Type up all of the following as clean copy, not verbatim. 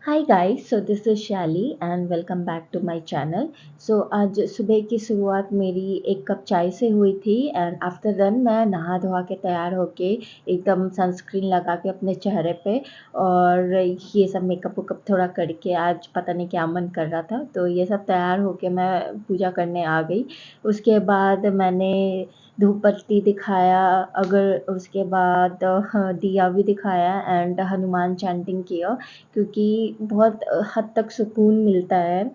Hi guys, so this is Shelly and welcome back to my channel. So आज सुबह की शुरुआत मेरी एक कप चाय से हुई थी एंड आफ्टर देन मैं नहा धोआ के तैयार होके एकदम सनस्क्रीन लगा के अपने चेहरे पे और ये सब मेकअप वेकअप थोड़ा करके आज पता नहीं क्या मन कर रहा था, तो ये सब तैयार होके मैं पूजा करने आ गई। उसके बाद मैंने धूप बत्ती दिखाया, अगर उसके बाद दिया भी दिखाया एंड हनुमान चैंटिंग किया, क्योंकि बहुत हद तक सुकून मिलता है।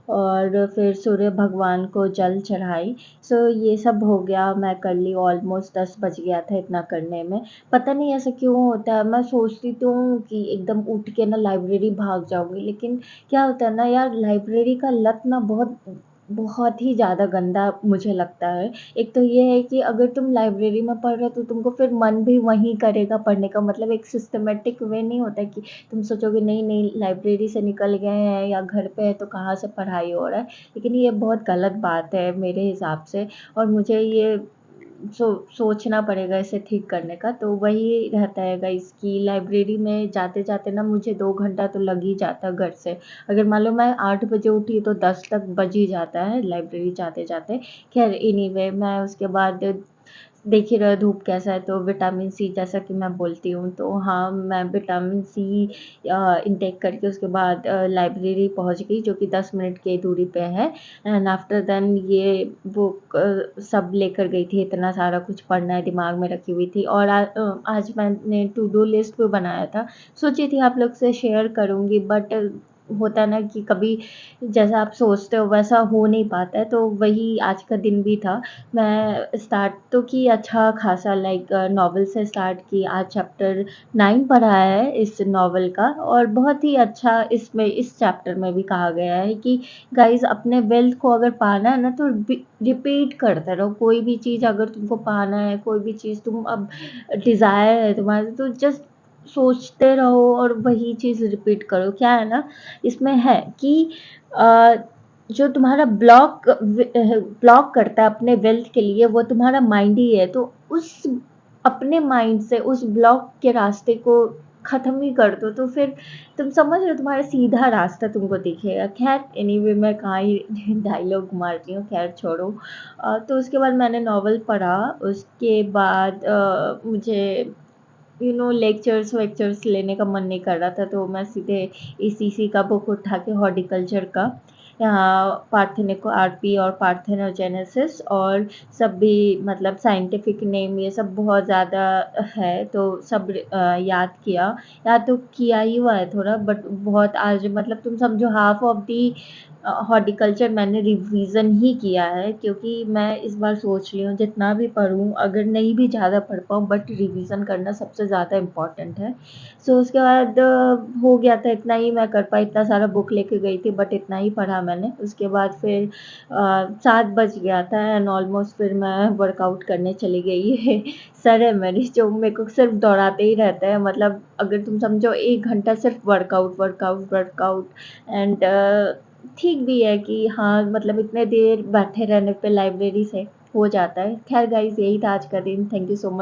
और फिर सूर्य भगवान को जल चढ़ाई। सो ये सब हो गया, मैं कर ली, ऑलमोस्ट 10 बज गया था इतना करने में। पता नहीं ऐसा क्यों होता है, मैं सोचती तो हूँ कि एकदम उठ के ना लाइब्रेरी भाग जाऊँगी, लेकिन क्या होता है ना यार, लाइब्रेरी का लत ना बहुत बहुत ही ज़्यादा गंदा मुझे लगता है। एक तो ये है कि अगर तुम लाइब्रेरी में पढ़ रहे हो तो तुमको फिर मन भी वहीं करेगा पढ़ने का, मतलब एक सिस्टमैटिक वे नहीं होता कि तुम सोचोगे नहीं नहीं लाइब्रेरी से निकल गए हैं या घर पे है तो कहाँ से पढ़ाई हो रहा है। लेकिन ये बहुत गलत बात है मेरे हिसाब से, और मुझे ये सोचना पड़ेगा इसे ठीक करने का। तो वही रहता है गाइस कि लाइब्रेरी में जाते जाते ना मुझे 2 घंटा तो लग ही जाता है घर से। अगर मान लो मैं 8 बजे उठी तो 10 तक बज ही जाता है लाइब्रेरी जाते जाते। खैर एनीवे, मैं उसके बाद देख ही रहे हो धूप कैसा है, तो विटामिन सी जैसा कि मैं बोलती हूँ, तो हाँ, मैं विटामिन सी इनटेक करके उसके बाद लाइब्रेरी पहुँच गई, जो कि 10 मिनट की दूरी पे है। एंड आफ्टर देन ये बुक सब लेकर गई थी, इतना सारा कुछ पढ़ना है दिमाग में रखी हुई थी। और आज मैंने टू डू लिस्ट भी बनाया था, सोची थी आप लोग से शेयर करूँगी, बट होता है ना कि कभी जैसा आप सोचते हो वैसा हो नहीं पाता है, तो वही आज का दिन भी था। मैं स्टार्ट तो की अच्छा खासा, लाइक नॉवल से स्टार्ट की, आज चैप्टर 9 पढ़ा है इस नॉवल का, और बहुत ही अच्छा इसमें इस चैप्टर में भी कहा गया है कि गाइस अपने वेल्थ को अगर पाना है ना तो रिपीट करते रहो। कोई भी चीज़ अगर तुमको पाना है, कोई भी चीज़ तुम अब डिज़ायर है तुम्हारे, तो जस्ट सोचते रहो और वही चीज़ रिपीट करो। क्या है ना, इसमें है कि अ, जो तुम्हारा ब्लॉक करता है अपने वेल्थ के लिए, वो तुम्हारा माइंड ही है। तो उस अपने माइंड से उस ब्लॉक के रास्ते को ख़त्म ही कर दो, तो फिर तुम समझ रहे हो तुम्हारा सीधा रास्ता तुमको दिखेगा। ख़ैर एनीवे, मैं कहाँ ही डायलॉग मार रही हूँ, ख़ैर छोड़ो। तो उसके बाद मैंने नॉवल पढ़ा। उसके बाद मुझे लेक्चर्स वेक्चर्स लेने का मन नहीं कर रहा था, तो मैं सीधे ईसीसी का बुक उठा के, हॉर्टिकल्चर का, यहाँ पार्थेनिको आरपी और पार्थेनोजेनेसिस और सब भी, मतलब साइंटिफिक नेम ये सब बहुत ज़्यादा है, तो सब याद तो किया ही हुआ है थोड़ा, बट बहुत आज मतलब तुम समझो हाफ ऑफ दी हॉर्टिकल्चर मैंने रिवीजन ही किया है, क्योंकि मैं इस बार सोच रही हूँ जितना भी पढूँ, अगर नहीं भी ज़्यादा पढ़ पाऊँ, बट रिवीजन करना सबसे ज़्यादा इम्पोर्टेंट है। सो उसके बाद हो गया था, इतना ही मैं कर पाई, इतना सारा बुक लेके गई थी बट इतना ही पढ़ा मैंने। उसके बाद फिर 7 बज गया था एंड ऑलमोस्ट फिर मैं वर्कआउट करने चली गई। सर है मेरी जो मेरे को सिर्फ दौड़ाते ही रहता है, मतलब अगर तुम समझो 1 घंटा सिर्फ वर्कआउट वर्कआउट वर्कआउट। एंड ठीक भी है कि हाँ, मतलब इतने देर बैठे रहने पे लाइब्रेरी से हो जाता है। ख़ैर गाइज़, यही था आज का दिन। Thank you so much.